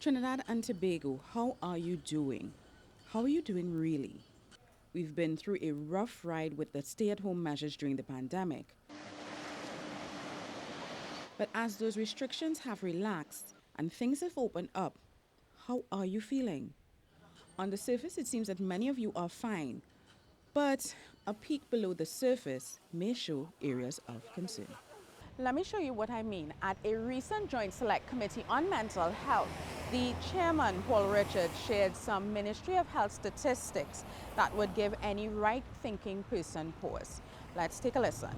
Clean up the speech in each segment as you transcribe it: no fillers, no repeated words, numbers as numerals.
Trinidad and Tobago, how are you doing? How are you doing really? We've been through a rough ride with the stay-at-home measures during the pandemic. But as those restrictions have relaxed and things have opened up, how are you feeling? On the surface, it seems that many of you are fine, but a peek below the surface may show areas of concern. Let me show you what I mean. At a recent Joint Select Committee on Mental Health, the chairman, Paul Richards, shared some Ministry of Health statistics that would give any right-thinking person pause. Let's take a listen.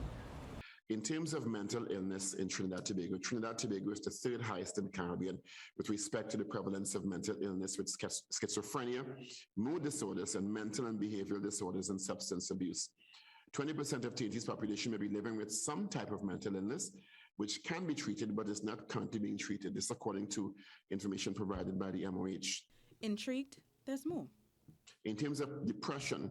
In terms of mental illness in Trinidad and Tobago is the third highest in the Caribbean with respect to the prevalence of mental illness with schizophrenia, mood disorders, and mental and behavioral disorders and substance abuse. 20% of TNT's population may be living with some type of mental illness, which can be treated but is not currently being treated. This according to information provided by the MOH. Intrigued? There's more. In terms of depression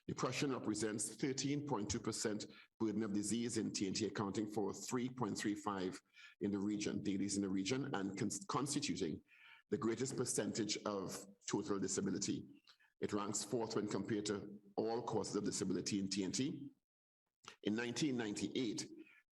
represents 13.2% burden of disease in TNT, accounting for 3.35 in the region, dailies in the region, and constituting the greatest percentage of total disability. It ranks fourth when compared to all causes of disability in TNT. In 1998,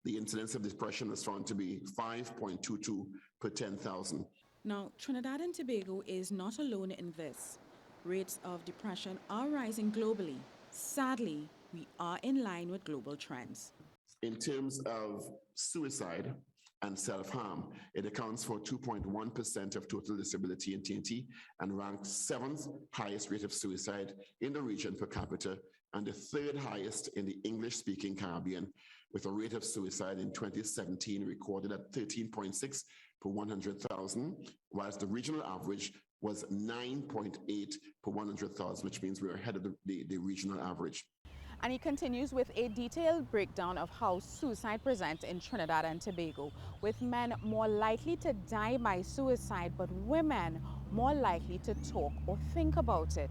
the incidence of depression was found to be 5.22 per 10,000. Now, Trinidad and Tobago is not alone in this. Rates of depression are rising globally. Sadly, we are in line with global trends. In terms of suicide and self-harm, it accounts for 2.1% of total disability in TNT and ranks seventh highest rate of suicide in the region per capita and the third highest in the English-speaking Caribbean, with a rate of suicide in 2017 recorded at 13.6 per 100,000, whilst the regional average was 9.8 per 100,000, which means we're ahead of the regional average. And he continues with a detailed breakdown of how suicide presents in Trinidad and Tobago, with men more likely to die by suicide, but women more likely to talk or think about it.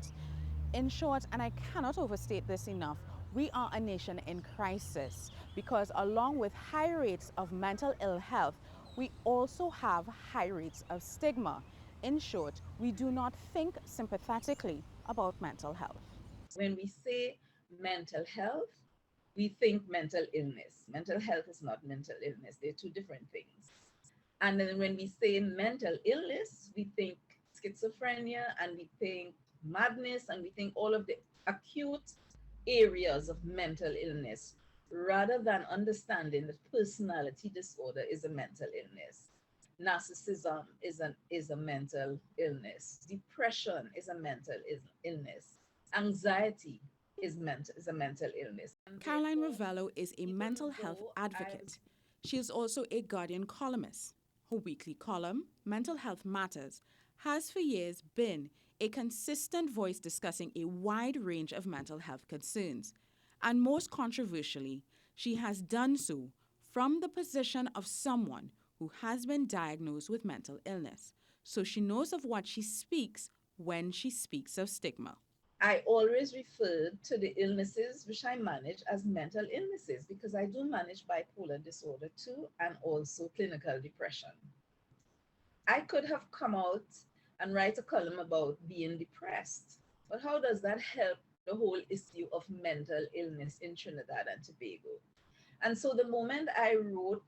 In short, and I cannot overstate this enough, we are a nation in crisis because along with high rates of mental ill health, we also have high rates of stigma. In short, we do not think sympathetically about mental health. When we say mental health, we think mental illness. Mental health is not mental illness. They're two different things. And then when we say mental illness, we think schizophrenia and we think madness and we think all of the acute areas of mental illness, rather than understanding that personality disorder is a mental illness. Narcissism is a mental illness. Depression is a mental illness. Anxiety is a mental illness. Caroline Ravello is a mental health advocate. She is also a Guardian columnist. Her weekly column, Mental Health Matters, has for years been a consistent voice discussing a wide range of mental health concerns. And most controversially, she has done so from the position of someone who has been diagnosed with mental illness. So she knows of what she speaks when she speaks of stigma. I always refer to the illnesses which I manage as mental illnesses because I do manage bipolar disorder too and also clinical depression. I could have come out and write a column about being depressed, but how does that help the whole issue of mental illness in Trinidad and Tobago? And so the moment I wrote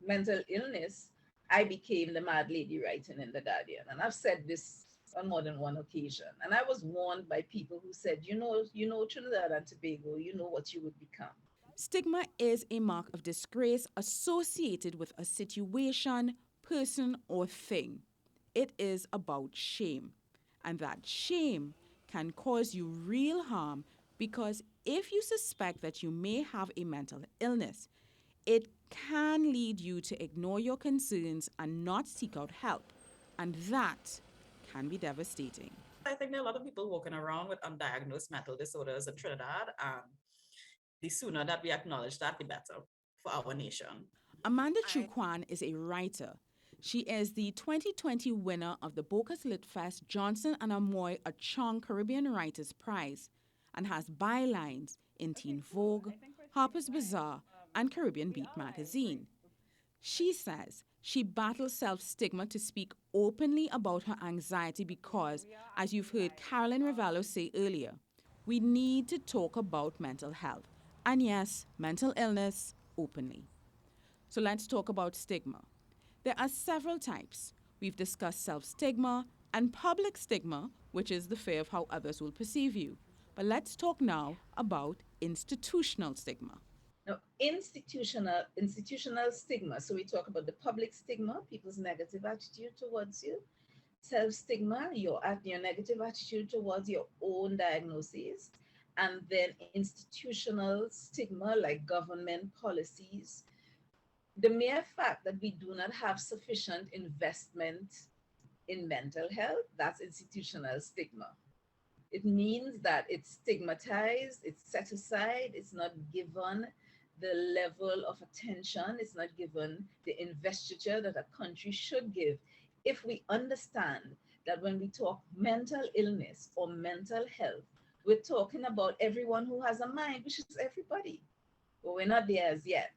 mental illness, I became the mad lady writing in the Guardian. And I've said this on more than one occasion. And I was warned by people who said, you know, Trinidad and Tobago, you know what you would become. Stigma is a mark of disgrace associated with a situation, person, or thing. It is about shame. And that shame can cause you real harm because if you suspect that you may have a mental illness, it can lead you to ignore your concerns and not seek out help. And that can be devastating. I think there are a lot of people walking around with undiagnosed mental disorders in Trinidad, and the sooner that we acknowledge that, the better for our nation. Amanda Chukwan is a writer. She is the 2020 winner of the Bocas Lit Fest Johnson and Amoy Achong Caribbean Writers Prize and has bylines in Teen Vogue, Harper's Bazaar, and Caribbean Beat magazine. She says She battles self-stigma to speak openly about her anxiety because, as you've heard Carolyn Ravello say earlier, we need to talk about mental health. And yes, mental illness openly. So let's talk about stigma. There are several types. We've discussed self-stigma and public stigma, which is the fear of how others will perceive you. But let's talk now about institutional stigma. Now, institutional stigma. So we talk about the public stigma, people's negative attitude towards you. Self-stigma, your negative attitude towards your own diagnoses. And then institutional stigma, like government policies. The mere fact that we do not have sufficient investment in mental health, that's institutional stigma. It means that it's stigmatized, it's set aside, it's not given the level of attention, it's not given the investiture that a country should give. If we understand that when we talk mental illness or mental health, we're talking about everyone who has a mind, which is everybody, but we're not there as yet.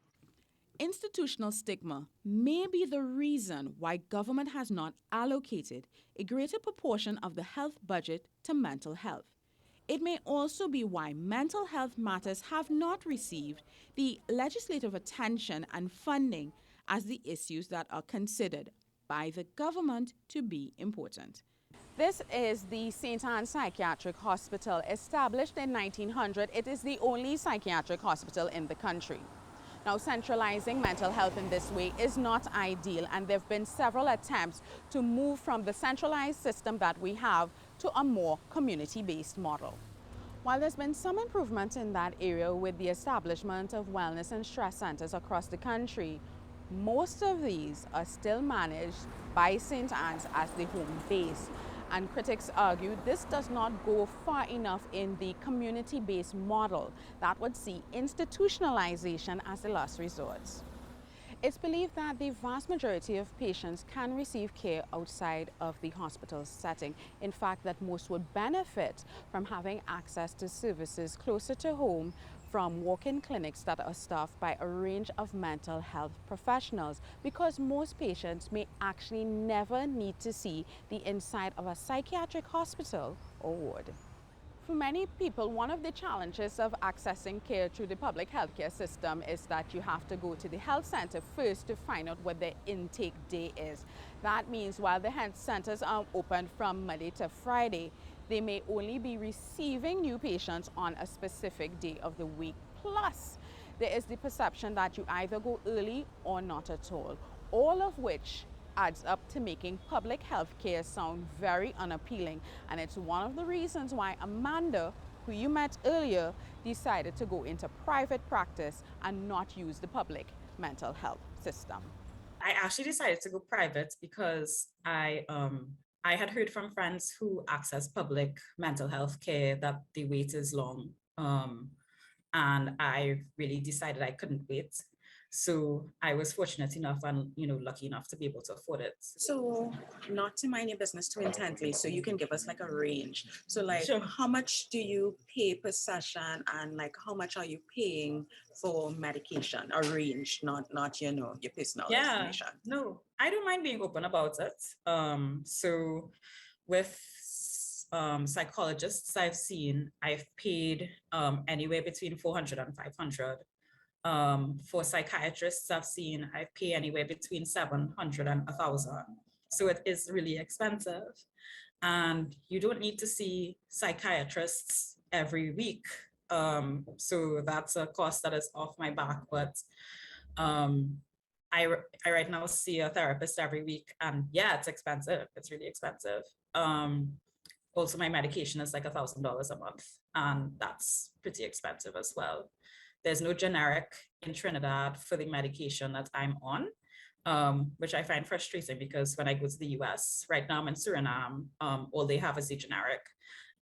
Institutional stigma may be the reason why government has not allocated a greater proportion of the health budget to mental health. It may also be why mental health matters have not received the legislative attention and funding as the issues that are considered by the government to be important. This is the St. Anne's Psychiatric Hospital. Established in 1900, it is the only psychiatric hospital in the country. Now, centralizing mental health in this way is not ideal, and there have been several attempts to move from the centralized system that we have to a more community-based model. While there's been some improvement in that area with the establishment of wellness and stress centers across the country, most of these are still managed by St. Anne's as the home base. And critics argue this does not go far enough in the community-based model that would see institutionalization as the last resort. It's believed that the vast majority of patients can receive care outside of the hospital setting. In fact, that most would benefit from having access to services closer to home from walk-in clinics that are staffed by a range of mental health professionals, because most patients may actually never need to see the inside of a psychiatric hospital or ward. For many people, one of the challenges of accessing care through the public healthcare system is that you have to go to the health center first to find out what their intake day is. That means while the health centers are open from Monday to Friday, they may only be receiving new patients on a specific day of the week. Plus, there is the perception that you either go early or not at all of which adds up to making public health care sound very unappealing. And it's one of the reasons why Amanda, who you met earlier, decided to go into private practice and not use the public mental health system. I actually decided to go private because I had heard from friends who access public mental health care that the wait is long. And I really decided I couldn't wait. So I was fortunate enough and lucky enough to be able to afford it. So not to mind your business too intently, so you can give us like a range. So like Sure. how much do you pay per session, and like how much are you paying for medication? A range, not your personal information. No, I don't mind being open about it. So with psychologists I've seen, I've paid anywhere between 400 and 500. For psychiatrists I've seen, I pay anywhere between 700 and 1,000. So it is really expensive. And you don't need to see psychiatrists every week. So that's a cost that is off my back. But I right now see a therapist every week, and yeah, it's expensive. It's really expensive. Also, my medication is like $1,000 a month, and that's pretty expensive as well. There's no generic in Trinidad for the medication that I'm on, which I find frustrating because when I go to the US, right now I'm in Suriname, all they have is the generic,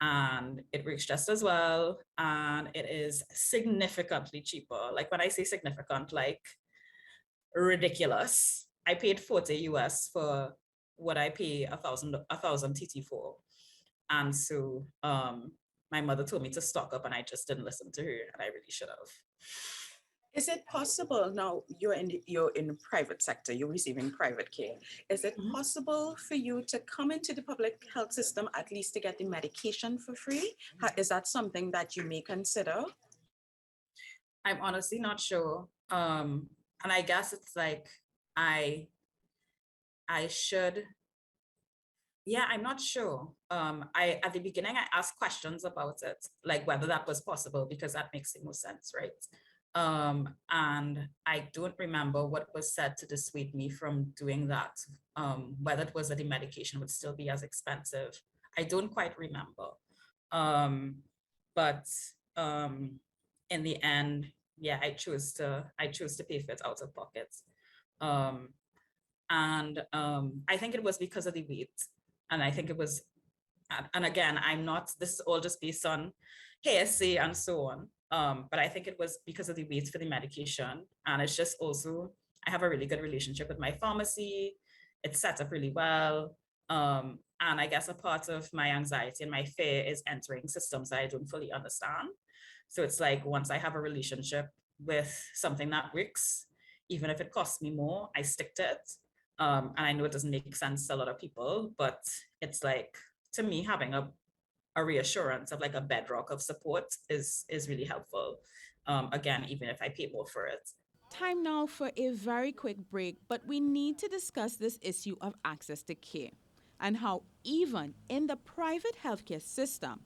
and it works just as well, and it is significantly cheaper. Like when I say significant, like ridiculous. I paid 40 US for what I pay 1,000 TT for. And so my mother told me to stock up, and I just didn't listen to her, and I really should have. Is it possible now you're in the private sector, you're receiving private care? Is it Mhm. possible for you to come into the public health system at least to get the medication for free? Is that something that you may consider? I'm honestly not sure. And I guess it's like I I should, yeah, I'm not sure. I at the beginning I asked questions about it, like whether that was possible, because that makes the most sense, right? And I don't remember what was said to dissuade me from doing that. Whether it was that the medication would still be as expensive. I don't quite remember. Um, but in the end, yeah, I chose to pay for it out of pocket. Um, and I think it was because of the weight, and I think it was, and again, I'm not, this is all just based on hearsay and so on. But I think it was because of the weight for the medication, and it's just also, I have a really good relationship with my pharmacy. It's set up really well. And I guess a part of my anxiety and my fear is entering systems that I don't fully understand. So it's like, once I have a relationship with something that works, even if it costs me more, I stick to it. And I know it doesn't make sense to a lot of people, but it's like, to me, having a reassurance of like a bedrock of support is really helpful. Again, even if I pay more for it. Time now for a very quick break, but we need to discuss this issue of access to care and how, even in the private healthcare system,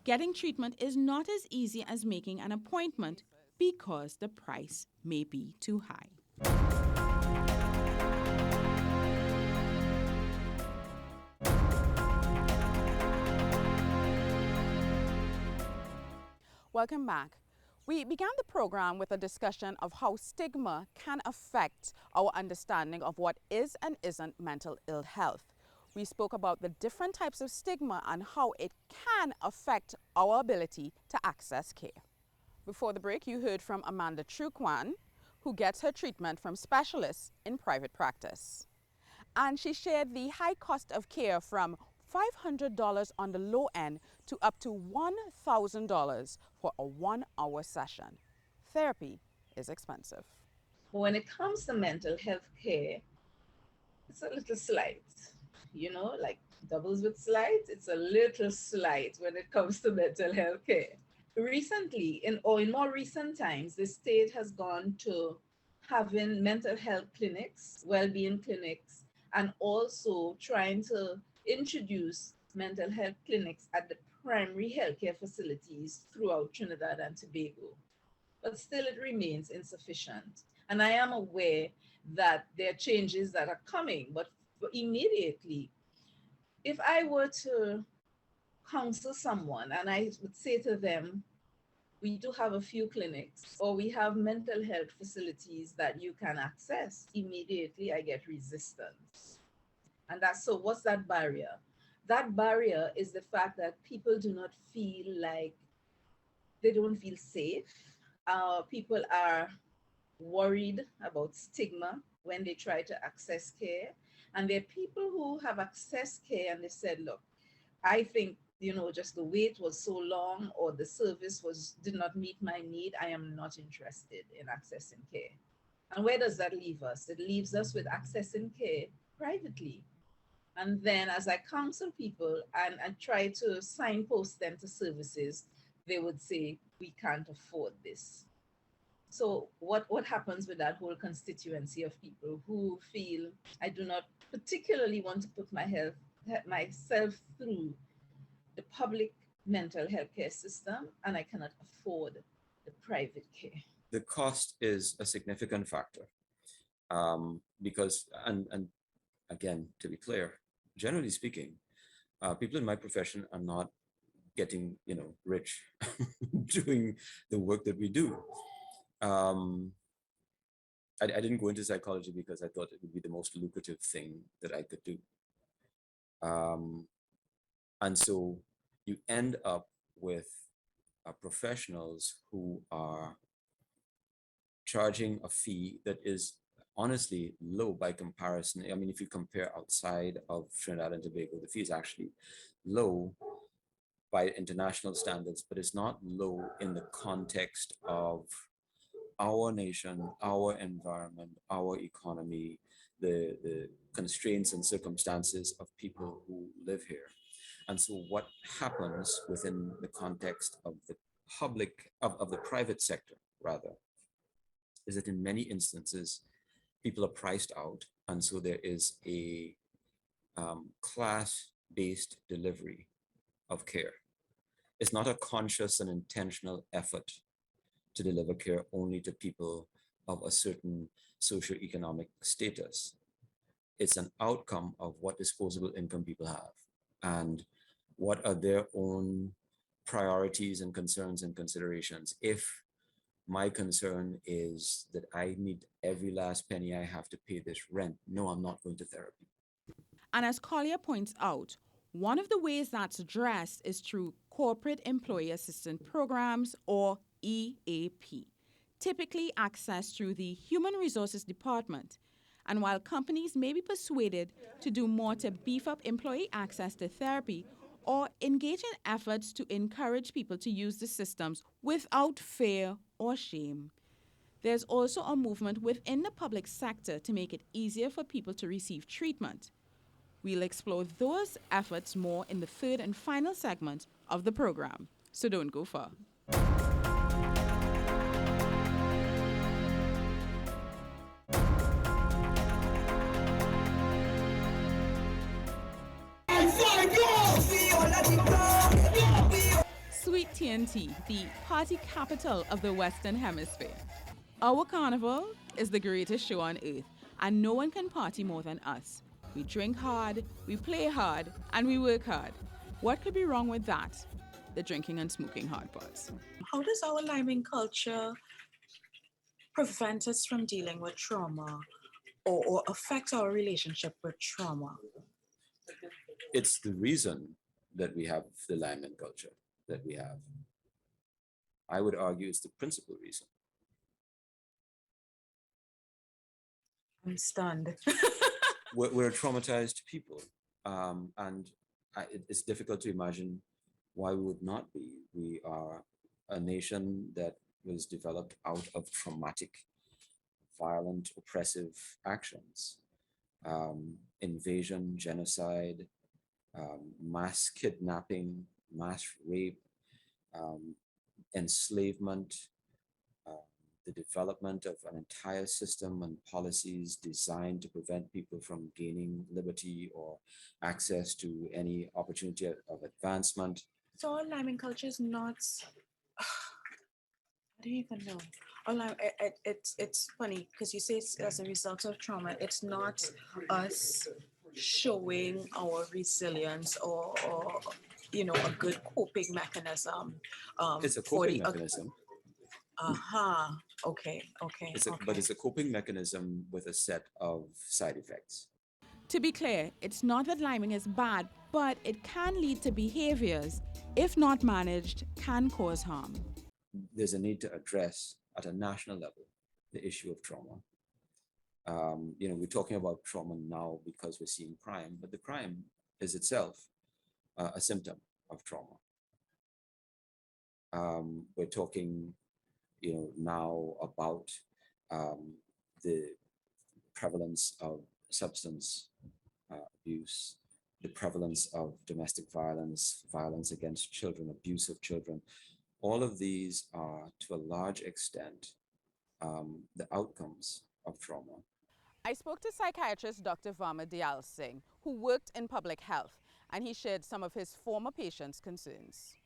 getting treatment is not as easy as making an appointment because the price may be too high. Welcome back. We began the program with a discussion of how stigma can affect our understanding of what is and isn't mental ill health. We spoke about the different types of stigma and how it can affect our ability to access care. Before the break, you heard from Amanda Truquan, who gets her treatment from specialists in private practice. And she shared the high cost of care from $500 on the low end to up to $1,000 for a 1 hour session. Therapy is expensive. When it comes to mental health care, it's a little slight, like doubles with slight. It's a little slight when it comes to mental health care. Recently, in more recent times, the state has gone to having mental health clinics, well-being clinics, and also trying to introduce mental health clinics at the primary healthcare facilities throughout Trinidad and Tobago. But still, it remains insufficient. And I am aware that there are changes that are coming, but immediately, if I were to counsel someone and I would say to them, we do have a few clinics or we have mental health facilities that you can access, immediately I get resistance. And that's, so what's that barrier? That barrier is the fact that people do not feel like, they don't feel safe. People are worried about stigma when they try to access care. And there are people who have accessed care and they said, look, I think, just the wait was so long or the service did not meet my need. I am not interested in accessing care. And where does that leave us? It leaves us with accessing care privately. And then as I counsel people and try to signpost them to services, they would say, we can't afford this. So what happens with that whole constituency of people who feel, I do not particularly want to put myself through the public mental health care system, and I cannot afford the private care? The cost is a significant factor, because, and again, to be clear, generally speaking, people in my profession are not getting, rich doing the work that we do. I didn't go into psychology because I thought it would be the most lucrative thing that I could do. And so you end up with professionals who are charging a fee that is honestly low by comparison. I mean, if you compare outside of Trinidad and Tobago, the fee is actually low by international standards, but it's not low in the context of our nation, our environment, our economy, the constraints and circumstances of people who live here. And so what happens within the context of the of the private sector, rather, is that in many instances, people are priced out. And so there is a class-based delivery of care. It's not a conscious and intentional effort to deliver care only to people of a certain socioeconomic status. It's an outcome of what disposable income people have and what are their own priorities and concerns and considerations. If my concern is that I need every last penny I have to pay this rent, no, I'm not going to therapy. And as Collier points out, one of the ways that's addressed is through Corporate Employee Assistance Programs, or EAP, typically accessed through the Human Resources Department. And while companies may be persuaded to do more to beef up employee access to therapy or engage in efforts to encourage people to use the systems without fear or shame, there's also a movement within the public sector to make it easier for people to receive treatment. We'll explore those efforts more in the third and final segment of the program, so don't go far. Sweet TNT, the party capital of the Western Hemisphere. Our carnival is the greatest show on earth, and no one can party more than us. We drink hard, we play hard, and we work hard. What could be wrong with that? The drinking and smoking hard parts. How does our liming culture prevent us from dealing with trauma or affect our relationship with trauma? It's the reason that we have the lineman culture that we have. I would argue it's the principal reason. I'm stunned. We're traumatized people, and it's difficult to imagine why we would not be. We are a nation that was developed out of traumatic, violent, oppressive actions, invasion, genocide, mass kidnapping, mass rape, enslavement, the development of an entire system and policies designed to prevent people from gaining liberty or access to any opportunity of advancement. So our liming culture is not, I don't even know. It's funny because you say it's as a result of trauma. It's not us showing our resilience or a good coping mechanism. It's a coping mechanism. Okay. But it's a coping mechanism with a set of side effects. To be clear, it's not that liming is bad, but it can lead to behaviors, if not managed, can cause harm. There's a need to address at a national level the issue of trauma. We're talking about trauma now because we're seeing crime, but the crime is itself a symptom of trauma. We're talking now about the prevalence of substance abuse, the prevalence of domestic violence, violence against children, abuse of children. All of these are, to a large extent, the outcomes of trauma. I spoke to psychiatrist Dr. Varma Dayal Singh, who worked in public health, and he shared some of his former patients' concerns.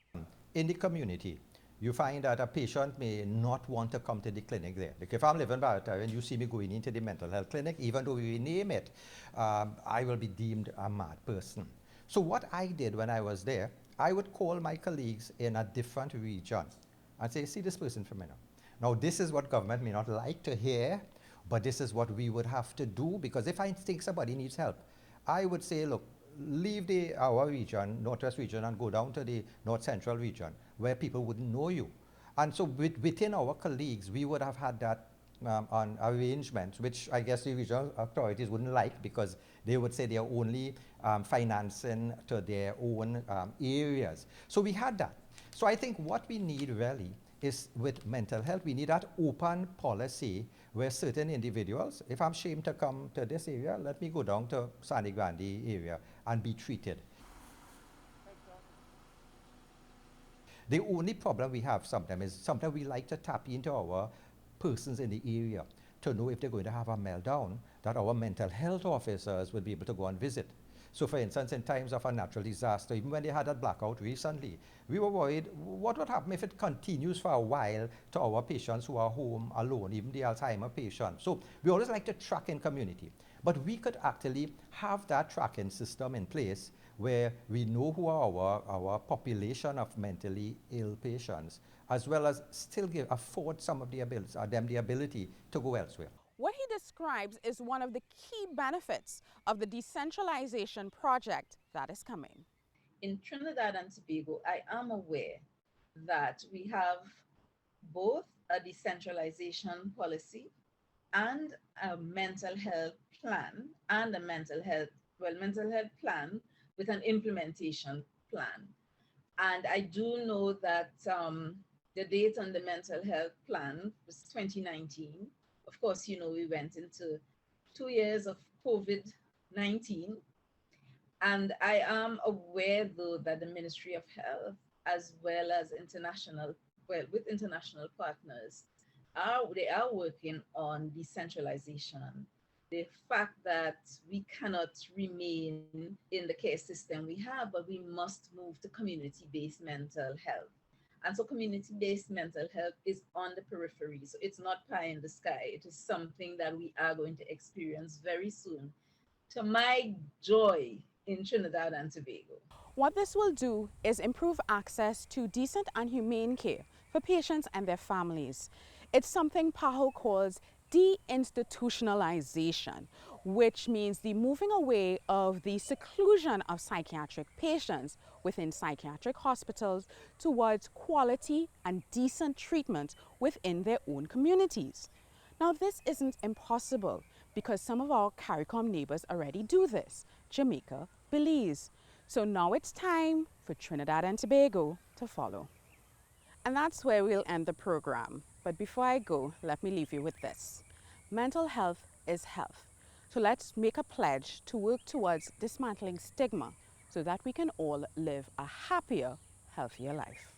In the community, you find that a patient may not want to come to the clinic there. Like if I'm living in Barata and you see me going into the mental health clinic, even though we name it, I will be deemed a mad person. So what I did when I was there, I would call my colleagues in a different region and say, see this person for a minute. Now this is what government may not like to hear, but this is what we would have to do, because if I think somebody needs help, I would say, look, leave our region, Northwest region, and go down to the North Central region where people wouldn't know you. And so within our colleagues, we would have had that on arrangements, which I guess the regional authorities wouldn't like, because they would say they're only financing to their own areas. So we had that. So I think what we need really is with mental health. We need that open policy where certain individuals, if I'm ashamed to come to this area, let me go down to Sani Grande area and be treated. The only problem we have sometimes is sometimes we like to tap into our persons in the area to know if they're going to have a meltdown, that our mental health officers will be able to go and visit. So for instance, in times of a natural disaster, even when they had that blackout recently, we were worried what would happen if it continues for a while to our patients who are home alone, even the Alzheimer patients. So we always like to track in community, but we could actually have that tracking system in place where we know who are our population of mentally ill patients, as well as still afford some of the ability, them the ability to go elsewhere. What he describes is one of the key benefits of the decentralization project that is coming. In Trinidad and Tobago, I am aware that we have both a decentralization policy and a mental health plan and a mental health plan with an implementation plan. And I do know that the date on the mental health plan was 2019. Of course, you know, we went into 2 years of COVID-19. And I am aware, though, that the Ministry of Health, as well as with international partners, they are working on decentralization. The fact that we cannot remain in the care system we have, but we must move to community-based mental health. And so community-based mental health is on the periphery. So it's not pie in the sky. It is something that we are going to experience very soon. To my joy, in Trinidad and Tobago. What this will do is improve access to decent and humane care for patients and their families. It's something PAHO calls deinstitutionalization, which means the moving away of the seclusion of psychiatric patients within psychiatric hospitals towards quality and decent treatment within their own communities. Now, this isn't impossible because some of our CARICOM neighbors already do this, Jamaica, Belize. So now it's time for Trinidad and Tobago to follow. And that's where we'll end the program. But before I go, let me leave you with this. Mental health is health. So let's make a pledge to work towards dismantling stigma so that we can all live a happier, healthier life.